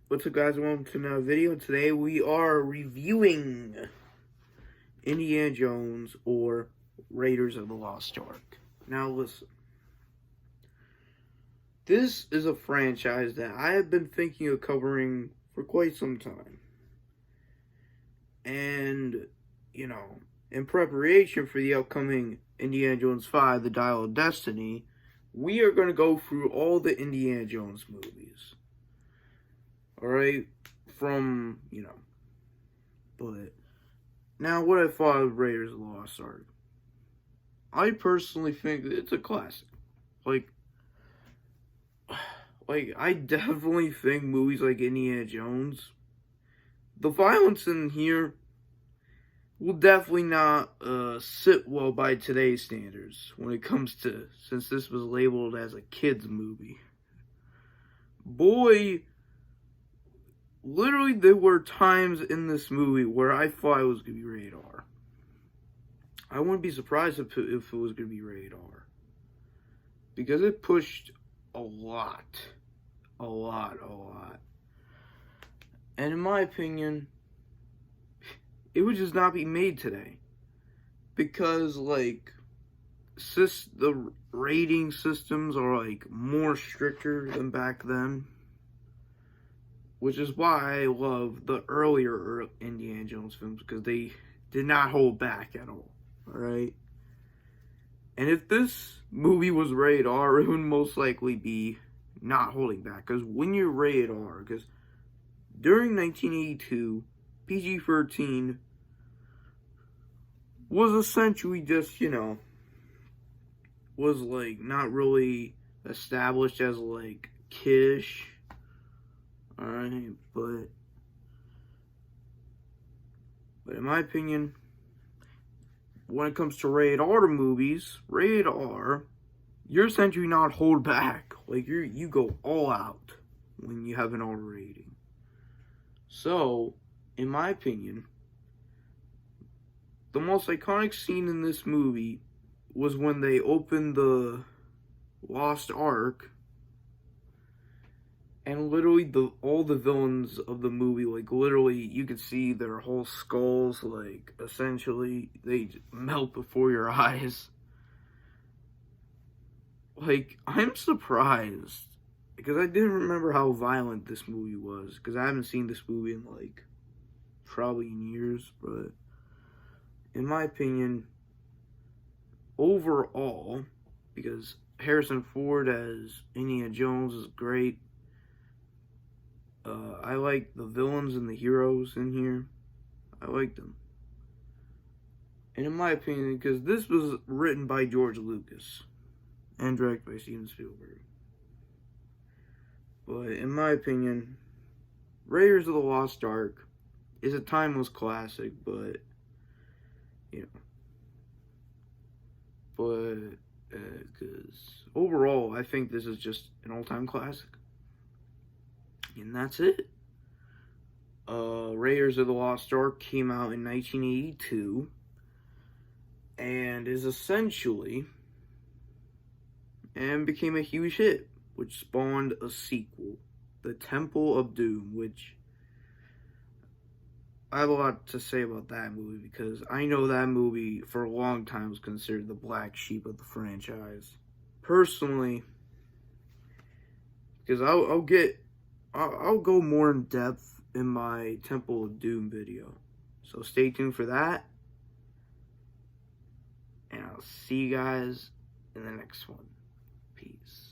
What's up, guys? Welcome to another video. Today we are reviewing Indiana Jones or Raiders of the Lost Ark. Now listen, this is a franchise that I have been thinking of covering for quite some time. And, in preparation for the upcoming Indiana Jones 5, The Dial of Destiny, we are going to go through all the Indiana Jones movies. Alright, but now what I thought of Raiders of the Lost Ark. I personally think that it's a classic. Like, I definitely think movies like Indiana Jones, the violence in here will definitely not sit well by today's standards when it comes to, since this was labeled as a kid's movie. Boy, literally, there were times in this movie where I thought it was going to be rated R. I wouldn't be surprised if it was going to be rated R. Because it pushed a lot. And in my opinion, it would just not be made today. Because, the rating systems are, more stricter than back then. Which is why I love the earlier Indiana Jones films, because they did not hold back at all. Alright? And if this movie was rated R, it would most likely be not holding back. Because when you're rated R, because during 1982, PG-13 was essentially just, was not really established as kiddish. Alright, but in my opinion, when it comes to rated R movies, rated R, you're essentially not hold back. You go all out when you have an R rating. So, in my opinion, the most iconic scene in this movie was when they opened the Lost Ark. And literally, all the villains of the movie, literally, you could see their whole skulls, essentially, they melt before your eyes. I'm surprised, because I didn't remember how violent this movie was, because I haven't seen this movie in, probably in years, but in my opinion, overall, because Harrison Ford as Indiana Jones is great. I like the villains and the heroes in here. I like them. And in my opinion, because this was written by George Lucas and directed by Steven Spielberg. But in my opinion, Raiders of the Lost Ark is a timeless classic, because overall, I think this is just an all-time classic. And that's it. Raiders of the Lost Ark came out in 1982 and is essentially and became a huge hit, which spawned a sequel, The Temple of Doom, which I have a lot to say about that movie, because I know that movie for a long time was considered the black sheep of the franchise. Personally, because I'll go more in depth in my Temple of Doom video. So stay tuned for that. And I'll see you guys in the next one. Peace.